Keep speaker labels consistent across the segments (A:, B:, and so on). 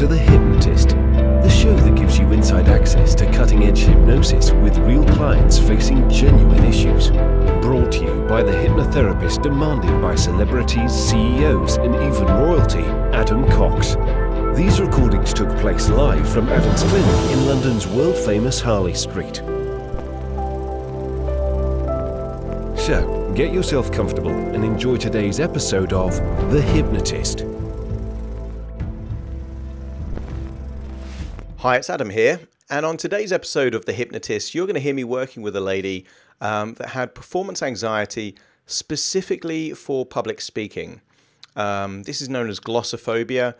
A: to The Hypnotist, the show that gives you inside access to cutting-edge hypnosis with real clients facing genuine issues. Brought to you by the hypnotherapist demanded by celebrities, CEOs, and even royalty, Adam Cox. These recordings took place live from Adam's clinic in London's world-famous Harley Street. So, get yourself comfortable and enjoy today's episode of The Hypnotist.
B: Hi, it's Adam here, and on today's episode of The Hypnotist, you're going to hear me working with a lady that had performance anxiety specifically for public speaking. This is known as glossophobia.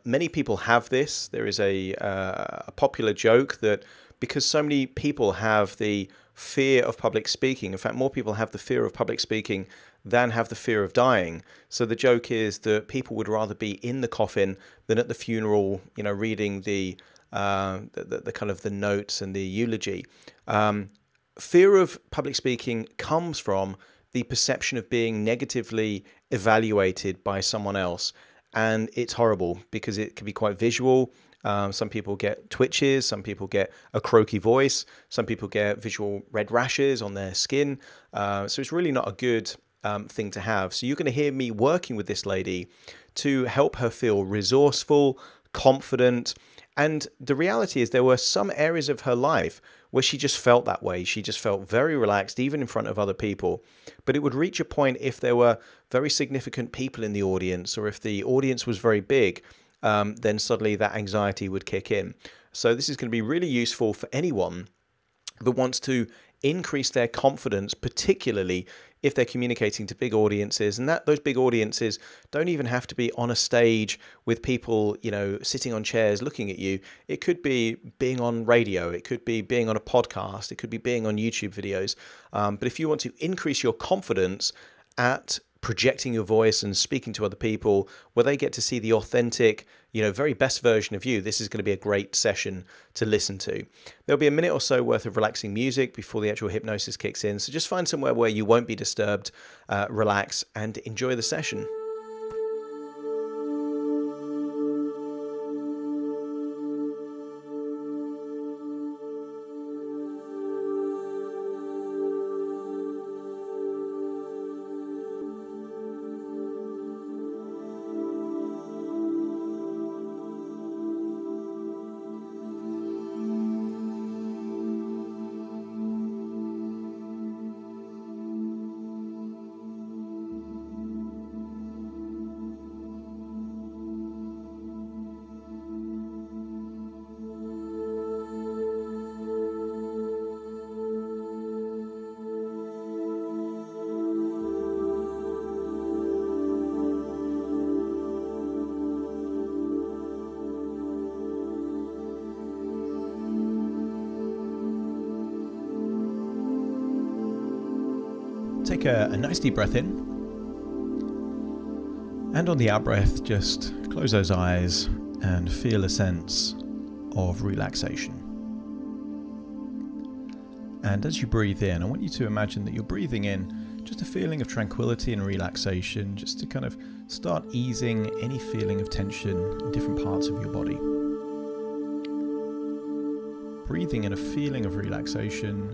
B: Many people have this. There is a popular joke that because so many people have the fear of public speaking, in fact, more people have the fear of public speaking than have the fear of dying. So the joke is that people would rather be in the coffin than at the funeral, reading the kind of the notes and the eulogy. Fear of public speaking comes from the perception of being negatively evaluated by someone else. And it's horrible because it can be quite visual. Some people get twitches, some people get a croaky voice, some people get visual red rashes on their skin. So it's really not a good thing to have. So you're going to hear me working with this lady to help her feel resourceful, confident. And the reality is there were some areas of her life where she just felt that way. She just felt very relaxed, even in front of other people. But it would reach a point if there were very significant people in the audience, or if the audience was very big, then suddenly that anxiety would kick in. So this is going to be really useful for anyone that wants to increase their confidence, particularly if they're communicating to big audiences. And those big audiences don't even have to be on a stage with people, sitting on chairs looking at you. It could be being on radio. It could be being on a podcast. It could be being on YouTube videos. But if you want to increase your confidence at projecting your voice and speaking to other people where they get to see the authentic, very best version of you, this is going to be a great session to listen to. There'll be a minute or so worth of relaxing music before the actual hypnosis kicks in. So just find somewhere where you won't be disturbed, relax, and enjoy the session. Take a nice deep breath in, and on the out breath, just close those eyes and feel a sense of relaxation. And as you breathe in, I want you to imagine that you're breathing in just a feeling of tranquility and relaxation, just to kind of start easing any feeling of tension in different parts of your body. Breathing in a feeling of relaxation,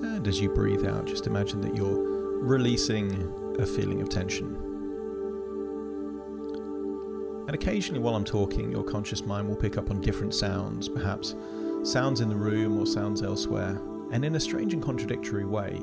B: and as you breathe out, just imagine that you're releasing a feeling of tension. And occasionally while I'm talking, your conscious mind will pick up on different sounds, perhaps sounds in the room or sounds elsewhere. And in a strange and contradictory way,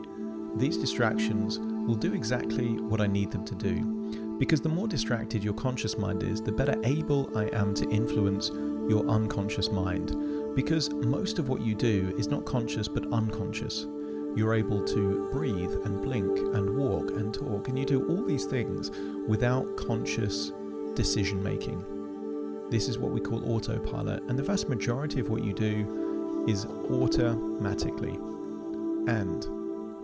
B: these distractions will do exactly what I need them to do. Because the more distracted your conscious mind is, the better able I am to influence your unconscious mind. Because most of what you do is not conscious but unconscious. You're able to breathe and blink and walk and talk, and you do all these things without conscious decision making. This is what we call autopilot, and the vast majority of what you do is automatically. And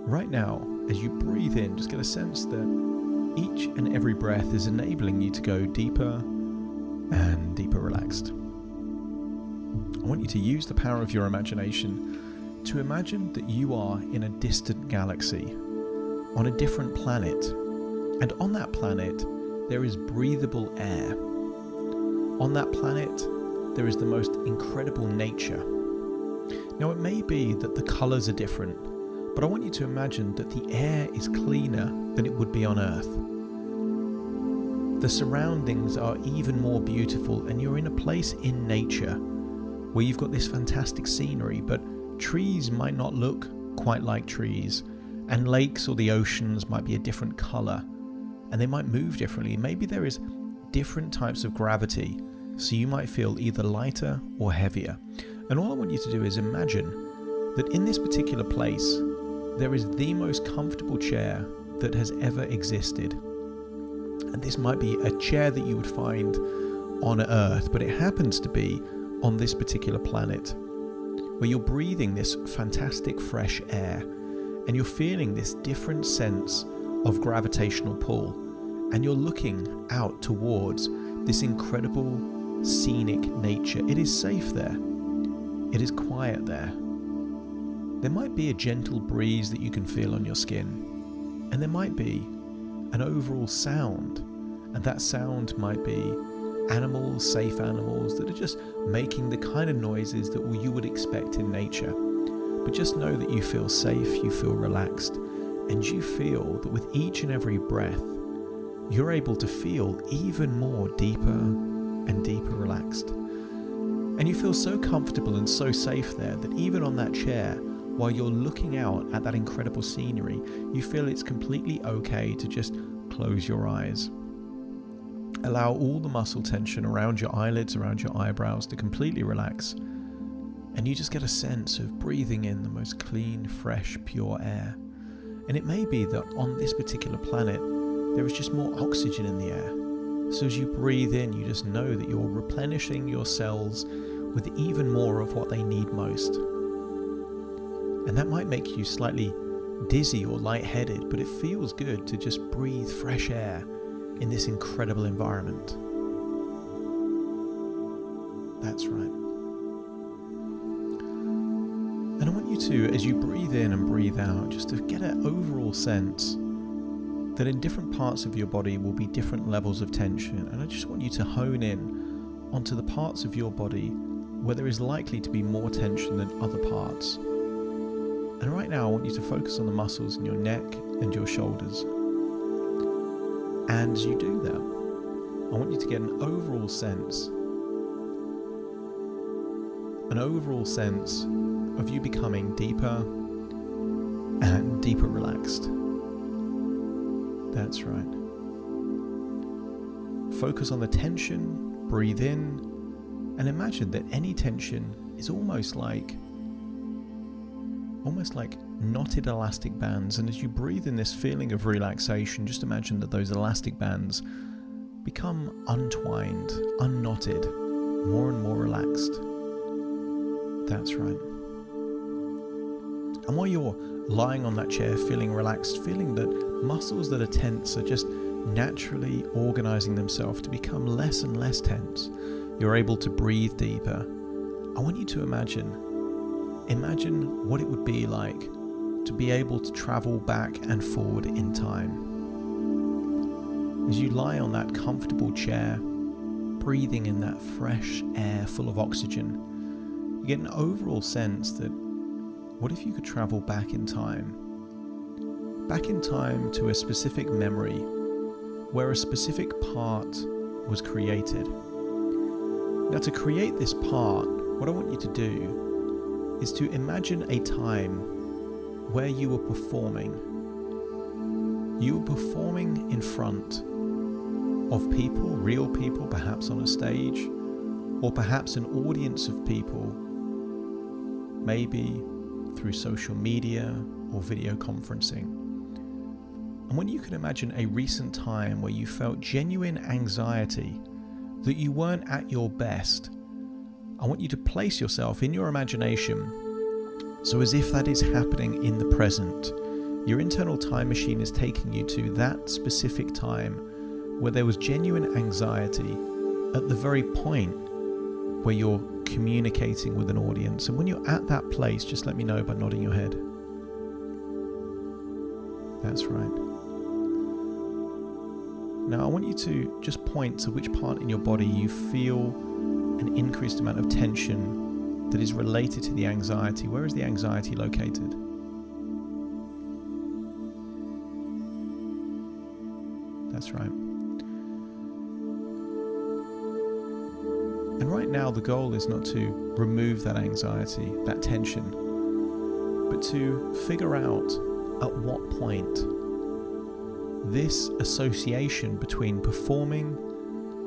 B: right now, as you breathe in, just get a sense that each and every breath is enabling you to go deeper and deeper relaxed. I want you to use the power of your imagination to imagine that you are in a distant galaxy, on a different planet, and on that planet there is breathable air. On that planet
C: there is the most incredible nature. Now, it may be that the colours are different, but I want you to imagine that the air is cleaner than it would be on Earth. The surroundings are even more beautiful, and you're in a place in nature where you've got this fantastic scenery, but trees might not look quite like trees, and lakes or the oceans might be a different colour, and they might move differently. Maybe there is different types of gravity, so you might feel either lighter or heavier. And all I want you to do is imagine that in this particular place, there is the most comfortable chair that has ever existed. And this might be a chair that you would find on Earth, but it happens to be on this particular planet, where you're breathing this fantastic fresh air, and you're feeling this different sense of gravitational pull, and you're looking out towards this incredible scenic nature. It is safe there. It is quiet there. There might be a gentle breeze that you can feel on your skin, and there might be an overall sound, and that sound might be animals, safe animals that are just making the kind of noises that you would expect in nature. But just know that you feel safe, you feel relaxed, and you feel that with each and every breath, you're able to feel even more deeper and deeper relaxed. And you feel so comfortable and so safe there that even on that chair, while you're looking out at that incredible scenery, you feel it's completely okay to just close your eyes. Allow all the muscle tension around your eyelids, around your eyebrows to completely relax. And you just get a sense of breathing in the most clean, fresh, pure air. And it may be that on this particular planet, there is just more oxygen in the air. So as you breathe in, you just know that you're replenishing your cells with even more of what they need most. And that might make you slightly dizzy or lightheaded, but it feels good to just breathe fresh air in this incredible environment. That's right. And I want you to, as you breathe in and breathe out, just to get an overall sense that in different parts of your body will be different levels of tension. And I just want you to hone in onto the parts of your body where there is likely to be more tension than other parts. And right now I want you to focus on the muscles in your neck and your shoulders. And as you do that, I want you to get an overall sense of you becoming deeper and deeper relaxed. That's right. Focus on the tension, breathe in, and imagine that any tension is almost like knotted elastic bands. And as you breathe in this feeling of relaxation, just imagine that those elastic bands become untwined, unknotted, more and more relaxed. That's right. And while you're lying on that chair feeling relaxed, feeling that muscles that are tense are just naturally organizing themselves to become less and less tense, you're able to breathe deeper. I want you to imagine what it would be like to be able to travel back and forward in time. As you lie on that comfortable chair, breathing in that fresh air full of oxygen, you get an overall sense that what if you could travel back in time to a specific memory where a specific part was created. Now, to create this part, what I want you to do is to imagine a time where you were performing. You were performing in front of people, real people, perhaps on a stage, or perhaps an audience of people, maybe through social media or video conferencing. And when you can imagine a recent time where you felt genuine anxiety, that you weren't at your best, I want you to place yourself in your imagination, so as if that is happening in the present. Your internal time machine is taking you to that specific time where there was genuine anxiety at the very point where you're communicating with an audience. And when you're at that place, just let me know by nodding your head. That's right. Now I want you to just point to which part in your body you feel an increased amount of tension that is related to the anxiety. Where is the anxiety located? That's right. And right now the goal is not to remove that anxiety, that tension, but to figure out at what point this association between performing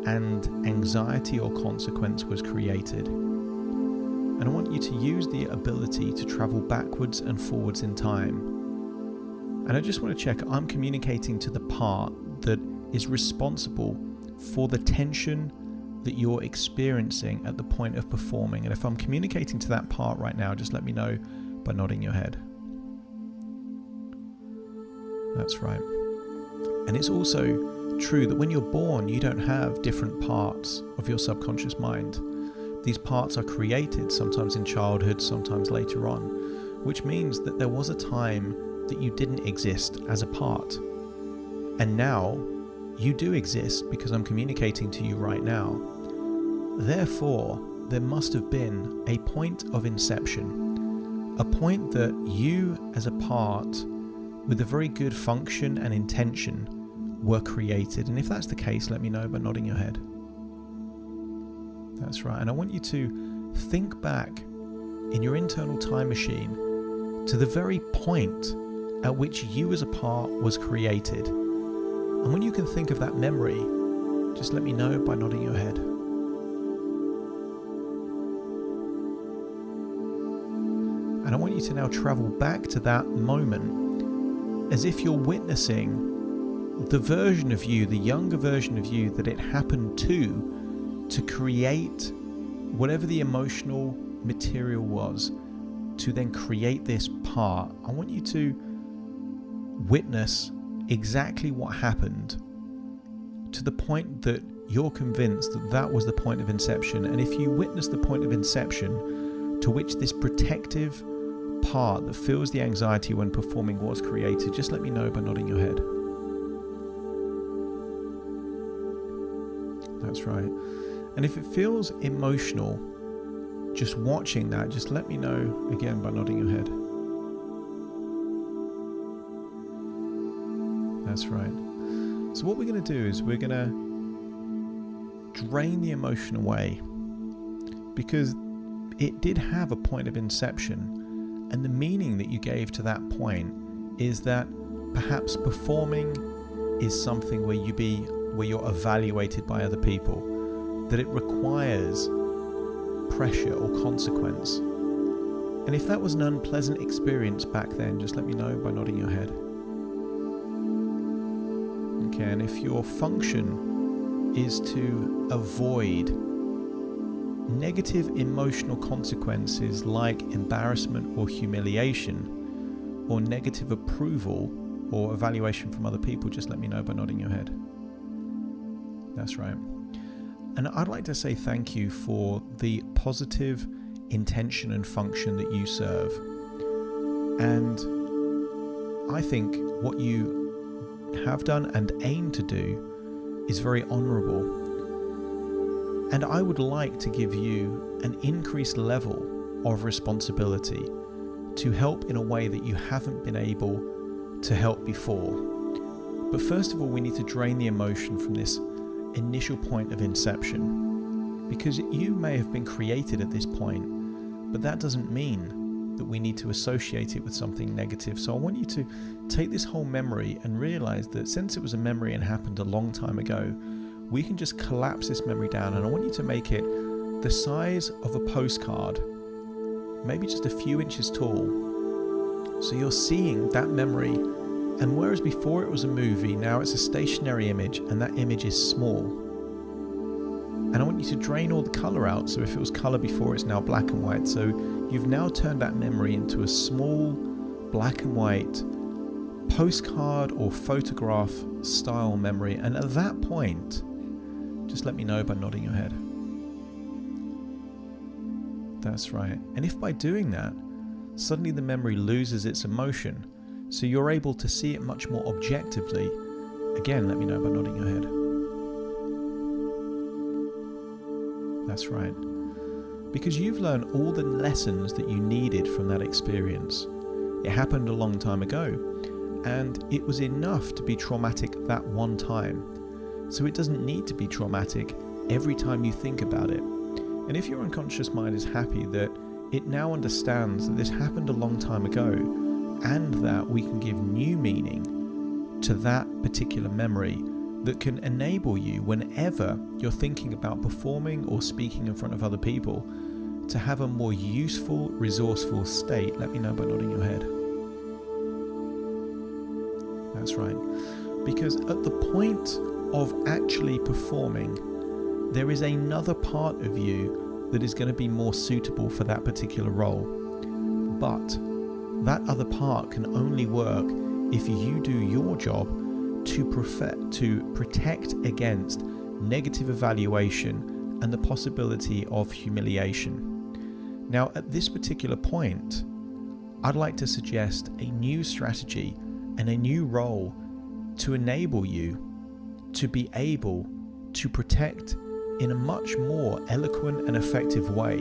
C: and anxiety or consequence was created. And I want you to use the ability to travel backwards and forwards in time. And I just want to check I'm communicating to the part that is responsible for the tension that you're experiencing at the point of performing. And if I'm communicating to that part right now, just let me know by nodding your head. That's right. And it's also true that when you're born, you don't have different parts of your subconscious mind. These parts are created sometimes in childhood, sometimes later on, which means that there was a time that you didn't exist as a part. And now you do exist because I'm communicating to you right now. Therefore, there must have been a point of inception, a point that you as a part with a very good function and intention were created. And if that's the case, let me know by nodding your head. That's right. And I want you to think back in your internal time machine to the very point at which you as a part was created. And when you can think of that memory, just let me know by nodding your head. And I want you to now travel back to that moment as if you're witnessing the version of you, the younger version of you that it happened to create whatever the emotional material was, to then create this part. I want you to witness exactly what happened to the point that you're convinced that that was the point of inception. And if you witness the point of inception to which this protective part that feels the anxiety when performing was created, just let me know by nodding your head. That's right. And if it feels emotional, just watching that, just let me know again by nodding your head. That's right. So what we're going to do is we're going to drain the emotion away, because it did have a point of inception. And the meaning that you gave to that point is that perhaps performing is something where you're evaluated by other people, that it requires pressure or consequence. And if that was an unpleasant experience back then, just let me know by nodding your head. Okay, and if your function is to avoid negative emotional consequences like embarrassment or humiliation or negative approval or evaluation from other people, just let me know by nodding your head. That's right. And I'd like to say thank you for the positive intention and function that you serve. And I think what you have done and aim to do is very honourable. And I would like to give you an increased level of responsibility to help in a way that you haven't been able to help before. But first of all, we need to drain the emotion from this initial point of inception, because you may have been created at this point, but that doesn't mean that we need to associate it with something negative. So I want you to take this whole memory and realize that since it was a memory and happened a long time ago, we can just collapse this memory down, and I want you to make it the size of a postcard, maybe just a few inches tall. So you're seeing that memory, and whereas before it was a movie, now it's a stationary image, and that image is small. And I want you to drain all the color out, so if it was color before, it's now black and white. So you've now turned that memory into a small black and white postcard or photograph style memory. And at that point, just let me know by nodding your head. That's right. And if by doing that, suddenly the memory loses its emotion, so you're able to see it much more objectively, again, let me know by nodding your head. That's right. Because you've learned all the lessons that you needed from that experience. It happened a long time ago, and it was enough to be traumatic that one time. So it doesn't need to be traumatic every time you think about it. And if your unconscious mind is happy that it now understands that this happened a long time ago, and that we can give new meaning to that particular memory that can enable you, whenever you're thinking about performing or speaking in front of other people, to have a more useful, resourceful state. Let me know by nodding your head. That's right. Because at the point of actually performing, there is another part of you that is going to be more suitable for that particular role. But that other part can only work if you do your job to protect against negative evaluation and the possibility of humiliation. Now, at this particular point, I'd like to suggest a new strategy and a new role to enable you to be able to protect in a much more eloquent and effective way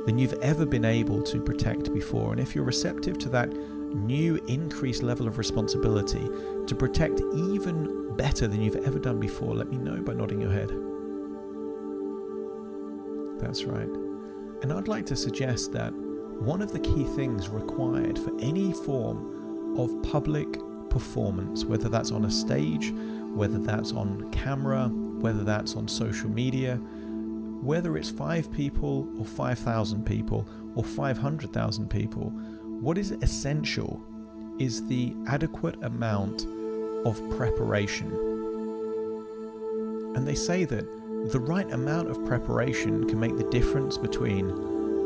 C: than you've ever been able to protect before. And if you're receptive to that new increased level of responsibility to protect even better than you've ever done before, let me know by nodding your head. That's right. And I'd like to suggest that one of the key things required for any form of public performance, whether that's on a stage, whether that's on camera, whether that's on social media, whether it's 5 people or 5,000 people or 500,000 people, what is essential is the adequate amount of preparation. And they say that the right amount of preparation can make the difference between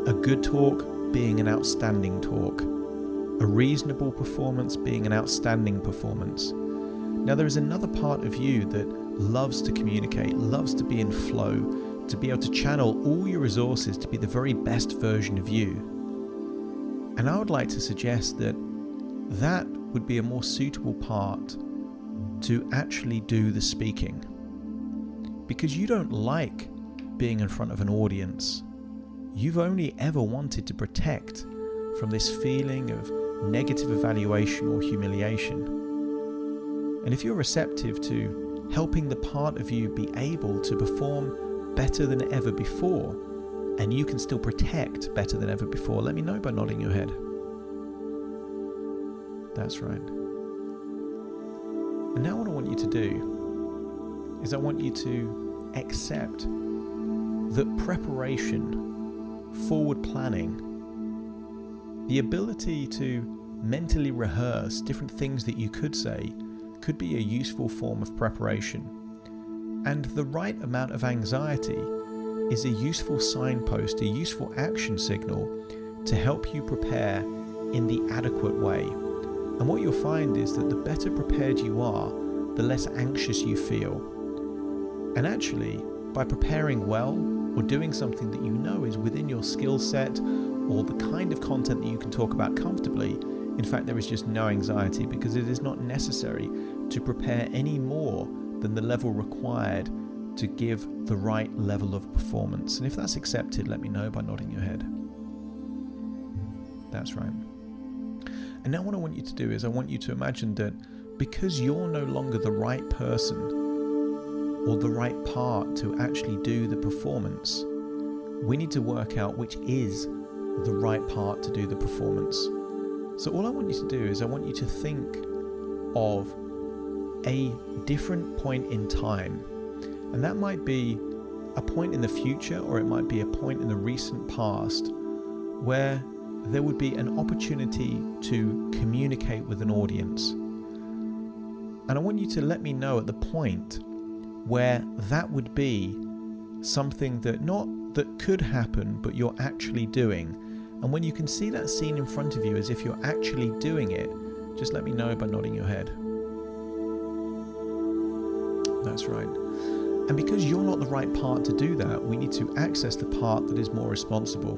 C: a good talk being an outstanding talk, a reasonable performance being an outstanding performance. Now, there is another part of you that loves to communicate, loves to be in flow, to be able to channel all your resources to be the very best version of you. And I would like to suggest that that would be a more suitable part to actually do the speaking. Because you don't like being in front of an audience. You've only ever wanted to protect from this feeling of negative evaluation or humiliation. And if you're receptive to helping the part of you be able to perform better than ever before, and you can still protect better than ever before, let me know by nodding your head. That's right. And now what I want you to do is I want you to accept that preparation, forward planning, the ability to mentally rehearse different things that you could say could be a useful form of preparation. And the right amount of anxiety is a useful signpost, a useful action signal to help you prepare in the adequate way. And what you'll find is that the better prepared you are, the less anxious you feel. And actually, by preparing well or doing something that you know is within your skill set or the kind of content that you can talk about comfortably, in fact, there is just no anxiety because it is not necessary to prepare any more than the level required to give the right level of performance. And if that's accepted, let me know by nodding your head. That's right. And now what I want you to do is I want you to imagine that because you're no longer the right person or the right part to actually do the performance, we need to work out which is the right part to do the performance. So all I want you to do is I want you to think of a different point in time. And that might be a point in the future, or it might be a point in the recent past where there would be an opportunity to communicate with an audience. And I want you to let me know at the point where that would be something that that could happen, but you're actually doing. And when you can see that scene in front of you as if you're actually doing it, just let me know by nodding your head. That's right. And because you're not the right part to do that, we need to access the part that is more responsible.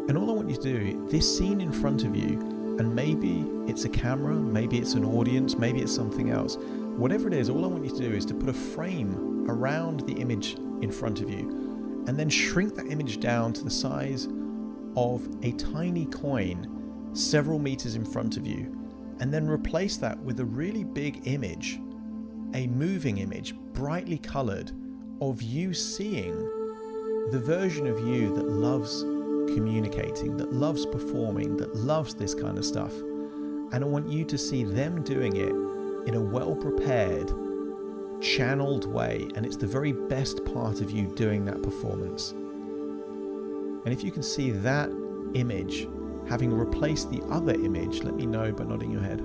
C: And all I want you to do, this scene in front of you, and maybe it's a camera, maybe it's an audience, maybe it's something else. Whatever it is, all I want you to do is to put a frame around the image in front of you and then shrink that image down to the size of a tiny coin several meters in front of you, and then replace that with a really big image, a moving image, brightly colored, of you seeing the version of you that loves communicating, that loves performing, that loves this kind of stuff. And I want you to see them doing it in a well-prepared, channeled way, and it's the very best part of you doing that performance. And if you can see that image having replaced the other image, let me know by nodding your head.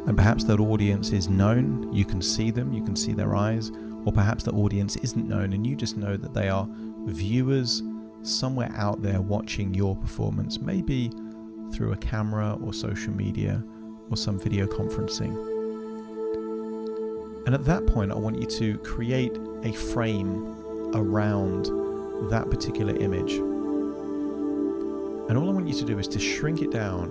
C: And perhaps that audience is known, you can see them, you can see their eyes, or perhaps the audience isn't known and you just know that they are viewers somewhere out there watching your performance, maybe through a camera or social media or some video conferencing. And at that point, I want you to create a frame around that particular image. And all I want you to do is to shrink it down,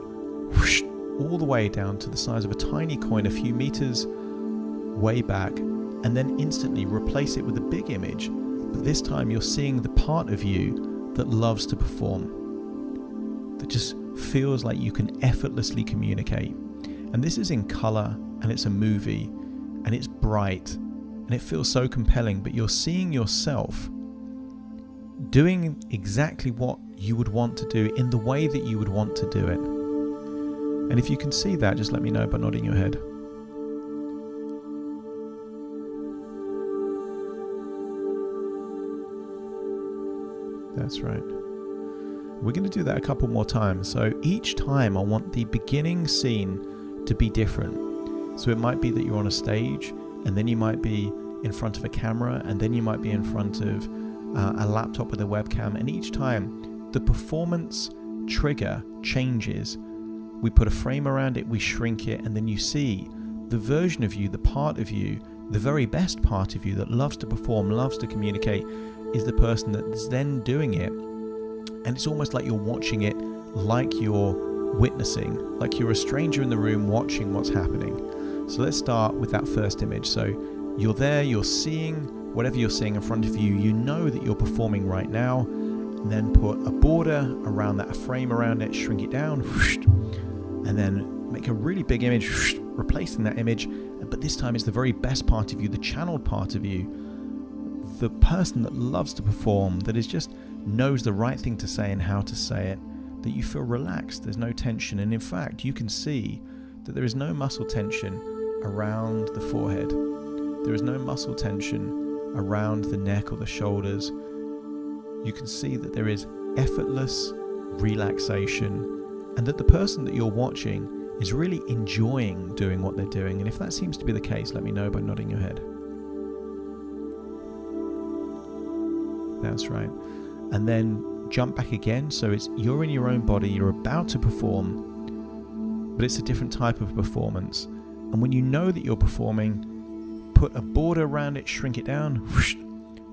C: whoosh, all the way down to the size of a tiny coin, a few meters way back, and then instantly replace it with a big image. But this time you're seeing the part of you that loves to perform, that just feels like you can effortlessly communicate. And this is in color, and it's a movie, and it's bright, and it feels so compelling, but you're seeing yourself doing exactly what you would want to do in the way that you would want to do it. And if you can see that, just let me know by nodding your head. That's right. We're going to do that a couple more times. So each time I want the beginning scene to be different. So it might be that you're on a stage, and then you might be in front of a camera, and then you might be in front of a laptop with a webcam. And each time the performance trigger changes. We put a frame around it, we shrink it, and then you see the version of you, the part of you, the very best part of you that loves to perform, loves to communicate, is the person that's then doing it. And it's almost like you're watching it, like you're witnessing, like you're a stranger in the room watching what's happening. So let's start with that first image. So you're there, you're seeing whatever you're seeing in front of you, you know that you're performing right now, and then put a border around that, a frame around it, shrink it down, and then make a really big image, replacing that image. But this time it's the very best part of you, the channeled part of you, the person that loves to perform, that is just knows the right thing to say and how to say it, that you feel relaxed, there's no tension. And in fact, you can see that there is no muscle tension around the forehead. There is no muscle tension around the neck or the shoulders. You can see that there is effortless relaxation, and that the person that you're watching is really enjoying doing what they're doing. And if that seems to be the case, let me know by nodding your head. That's right. And then jump back again. So you're in your own body, you're about to perform, but it's a different type of performance. And when you know that you're performing, put a border around it, shrink it down, whoosh,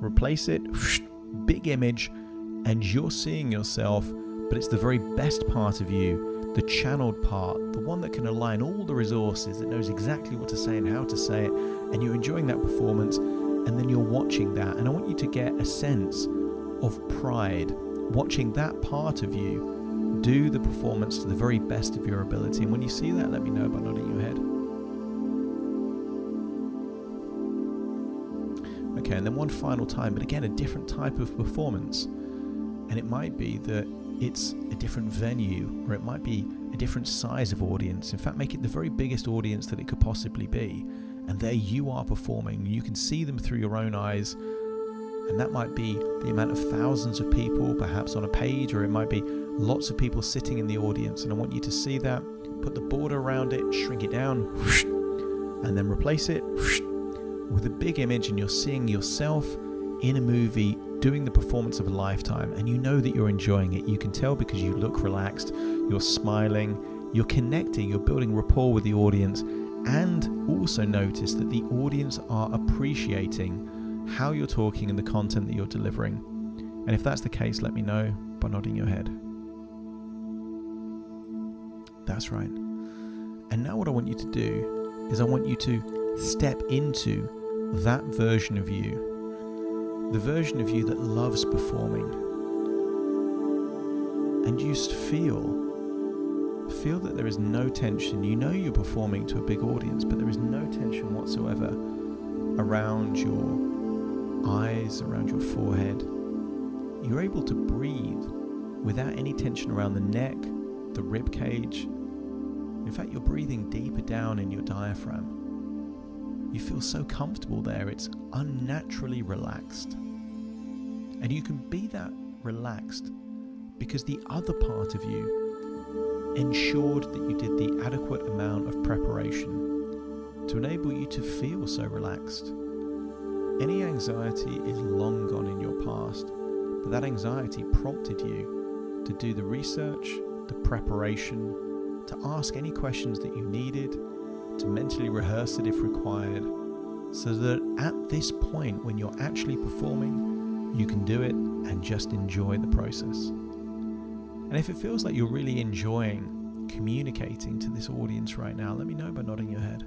C: replace it, whoosh, big image, and you're seeing yourself, but it's the very best part of you, the channeled part, the one that can align all the resources, that knows exactly what to say and how to say it, and you're enjoying that performance, and then you're watching that. And I want you to get a sense of pride, watching that part of you do the performance to the very best of your ability. And when you see that, let me know by nodding your head. Okay, and then one final time, but again, a different type of performance. And it might be that it's a different venue, or it might be a different size of audience. In fact, make it the very biggest audience that it could possibly be. And there you are performing. You can see them through your own eyes. And that might be the amount of thousands of people, perhaps on a page, or it might be lots of people sitting in the audience. And I want you to see that. Put the border around it, shrink it down, whoosh, and then replace it whoosh, with a big image, and you're seeing yourself in a movie doing the performance of a lifetime, and you know that you're enjoying it. You can tell because you look relaxed, you're smiling, you're connecting, you're building rapport with the audience, and also notice that the audience are appreciating how you're talking and the content that you're delivering. And if that's the case, let me know by nodding your head. That's right. And now what I want you to do is I want you to step into that version of you. the version of you that loves performing. And just feel that there is no tension. You know you're performing to a big audience, but there is no tension whatsoever around your eyes, around your forehead. You're able to breathe without any tension around the neck, the rib cage. In fact, you're breathing deeper down in your diaphragm. You feel so comfortable there, it's unnaturally relaxed. And you can be that relaxed because the other part of you ensured that you did the adequate amount of preparation to enable you to feel so relaxed. Any anxiety is long gone in your past, but that anxiety prompted you to do the research, the preparation, to ask any questions that you needed, to mentally rehearse it if required, so that at this point when you're actually performing, you can do it and just enjoy the process. And if it feels like you're really enjoying communicating to this audience right now, let me know by nodding your head.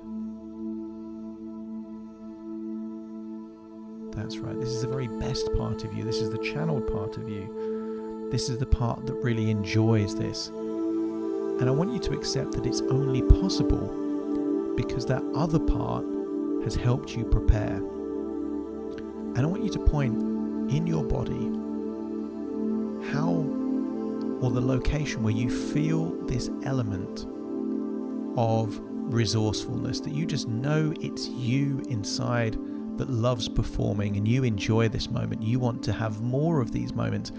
C: That's right, this is the very best part of you. This is the channeled part of you. This is the part that really enjoys this. And I want you to accept that it's only possible because that other part has helped you prepare. And I want you to point in your body or the location where you feel this element of resourcefulness, that you just know it's you inside that loves performing and you enjoy this moment. You want to have more of these moments.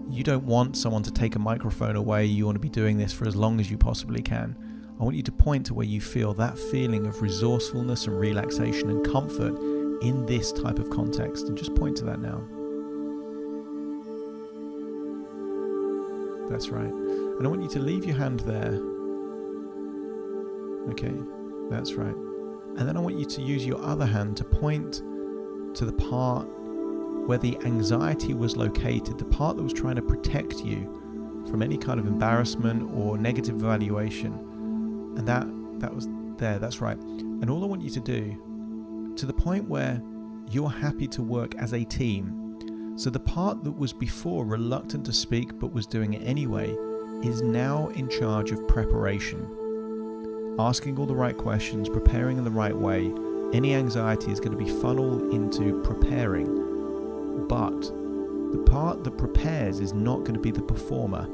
C: You don't want someone to take a microphone away. You want to be doing this for as long as you possibly can. I want you to point to where you feel that feeling of resourcefulness and relaxation and comfort in this type of context, and just point to that now. That's right. And I want you to leave your hand there. Okay, that's right. And then I want you to use your other hand to point to the part where the anxiety was located, the part that was trying to protect you from any kind of embarrassment or negative evaluation. And that was there, that's right. And all I want you to do, to the point where you're happy to work as a team. So the part that was before reluctant to speak but was doing it anyway is now in charge of preparation. Asking all the right questions, preparing in the right way. Any anxiety is going to be funneled into preparing. But the part that prepares is not going to be the performer.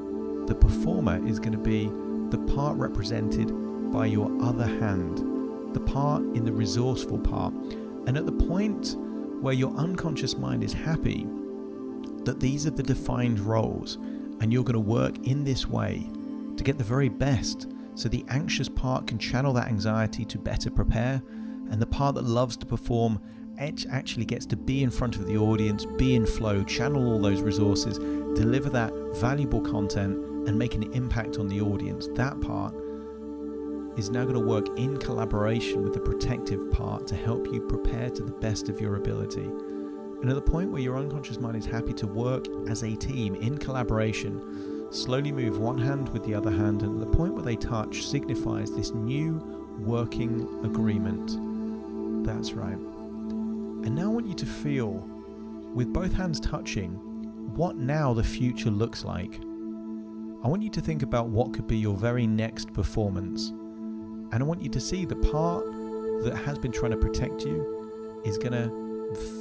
C: The performer is going to be the part represented by your other hand, the part in the resourceful part. And at the point where your unconscious mind is happy that these are the defined roles and you're going to work in this way to get the very best, so the anxious part can channel that anxiety to better prepare, and the part that loves to perform actually gets to be in front of the audience, be in flow, channel all those resources, deliver that valuable content and make an impact on the audience. That part is now going to work in collaboration with the protective part to help you prepare to the best of your ability. And at the point where your unconscious mind is happy to work as a team in collaboration, slowly move one hand with the other hand, and at the point where they touch signifies this new working agreement. That's right. And now I want you to feel, with both hands touching, what now the future looks like. I want you to think about what could be your very next performance. And I want you to see the part that has been trying to protect you is going to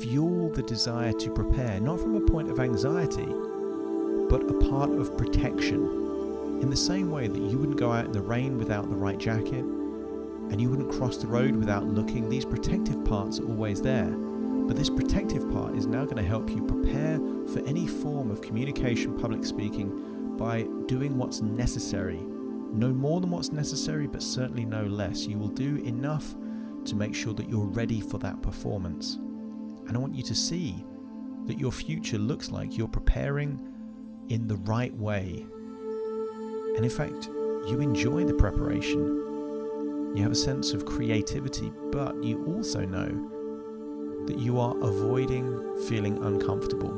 C: fuel the desire to prepare, not from a point of anxiety, but a part of protection. In the same way that you wouldn't go out in the rain without the right jacket, and you wouldn't cross the road without looking, these protective parts are always there. But this protective part is now going to help you prepare for any form of communication, public speaking, by doing what's necessary. No more than what's necessary, but certainly no less. You will do enough to make sure that you're ready for that performance. And I want you to see that your future looks like you're preparing in the right way. And in fact, you enjoy the preparation. You have a sense of creativity, but you also know that you are avoiding feeling uncomfortable.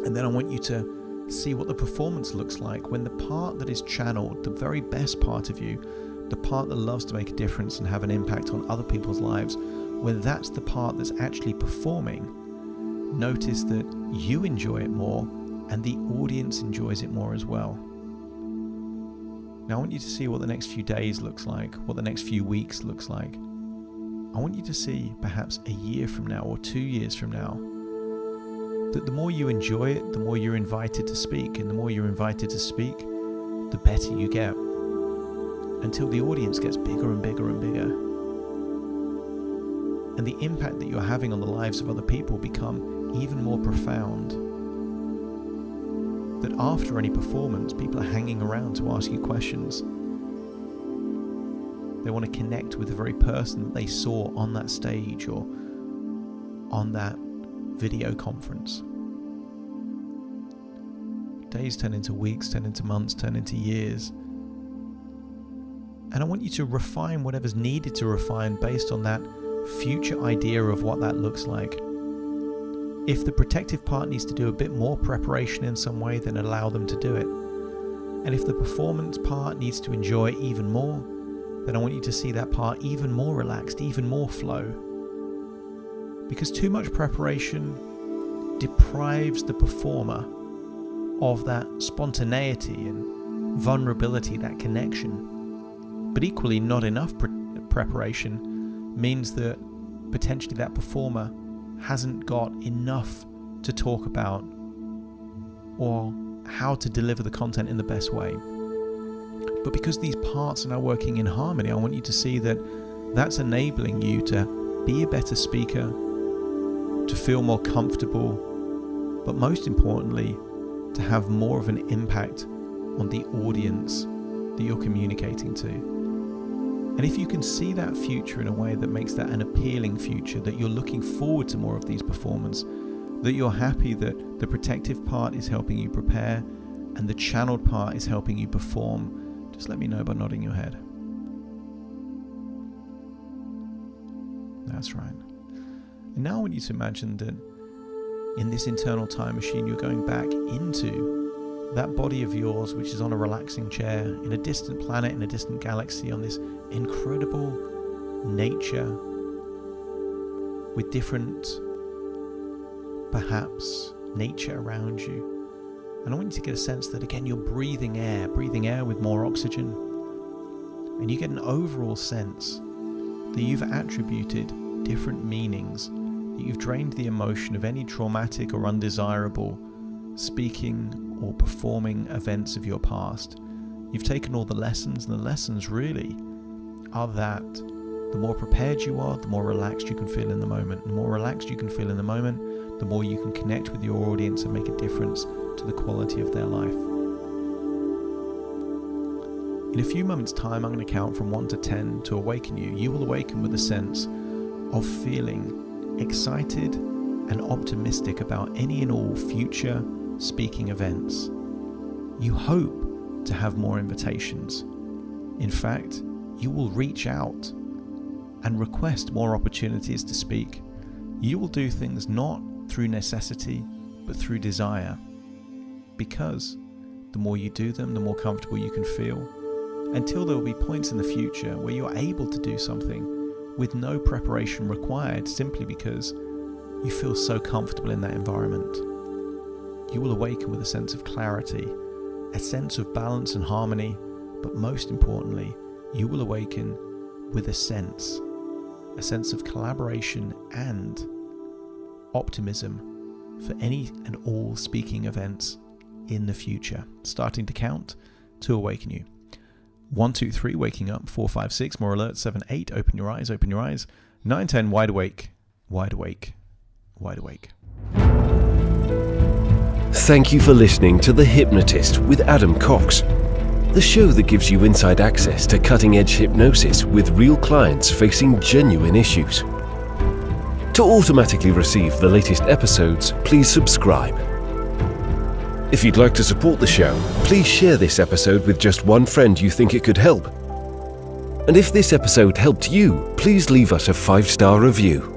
C: And then I want you to see what the performance looks like when the part that is channeled, the very best part of you, the part that loves to make a difference and have an impact on other people's lives, when that's the part that's actually performing, notice that you enjoy it more and the audience enjoys it more as well. Now I want you to see what the next few days looks like, what the next few weeks looks like. I want you to see perhaps a year from now or 2 years from now that the more you enjoy it, the more you're invited to speak, and the more you're invited to speak, the better you get, until the audience gets bigger and bigger and bigger. And the impact that you're having on the lives of other people become even more profound. That after any performance, people are hanging around to ask you questions. They want to connect with the very person that they saw on that stage or on that video conference. Days turn into weeks, turn into months, turn into years. And I want you to refine whatever's needed to refine based on that future idea of what that looks like. If the protective part needs to do a bit more preparation in some way, then allow them to do it. And if the performance part needs to enjoy it even more, then I want you to see that part even more relaxed, even more flow. Because too much preparation deprives the performer of that spontaneity and vulnerability, that connection. But equally, not enough preparation means that potentially that performer hasn't got enough to talk about or how to deliver the content in the best way. But because these parts are now working in harmony, I want you to see that that's enabling you to be a better speaker, to feel more comfortable, but most importantly, to have more of an impact on the audience that you're communicating to. And if you can see that future in a way that makes that an appealing future, that you're looking forward to more of these performances, that you're happy that the protective part is helping you prepare and the channeled part is helping you perform, just let me know by nodding your head. That's right. And now I want you to imagine that in this internal time machine, you're going back into that body of yours, which is on a relaxing chair in a distant planet, in a distant galaxy, on this incredible nature with different, perhaps, nature around you. And I want you to get a sense that, again, you're breathing air with more oxygen. And you get an overall sense that you've attributed different meanings, that you've drained the emotion of any traumatic or undesirable speaking or performing events of your past. You've taken all the lessons, and the lessons really are that the more prepared you are, the more relaxed you can feel in the moment. The more relaxed you can feel in the moment, the more you can connect with your audience and make a difference to the quality of their life. In a few moments' time, I'm going to count from 1 to 10 to awaken you. You will awaken with a sense of feeling excited and optimistic about any and all future speaking events. You hope to have more invitations. In fact, you will reach out and request more opportunities to speak. You will do things not through necessity, but through desire. Because the more you do them, the more comfortable you can feel, until there will be points in the future where you're able to do something with no preparation required, simply because you feel so comfortable in that environment. You will awaken with a sense of clarity, a sense of balance and harmony, but most importantly, you will awaken with a sense of collaboration and optimism for any and all speaking events in the future. Starting to count to awaken you. 1, 2, 3, waking up. 4, 5, 6, more alert. 7, 8, open your eyes, open your eyes. 9, 10, wide awake, wide awake, wide awake.
A: Thank you for listening to The Hypnotist with Adam Cox, the show that gives you inside access to cutting-edge hypnosis with real clients facing genuine issues. To automatically receive the latest episodes, please subscribe. If you'd like to support the show, please share this episode with just one friend you think it could help. And if this episode helped you, please leave us a 5-star review.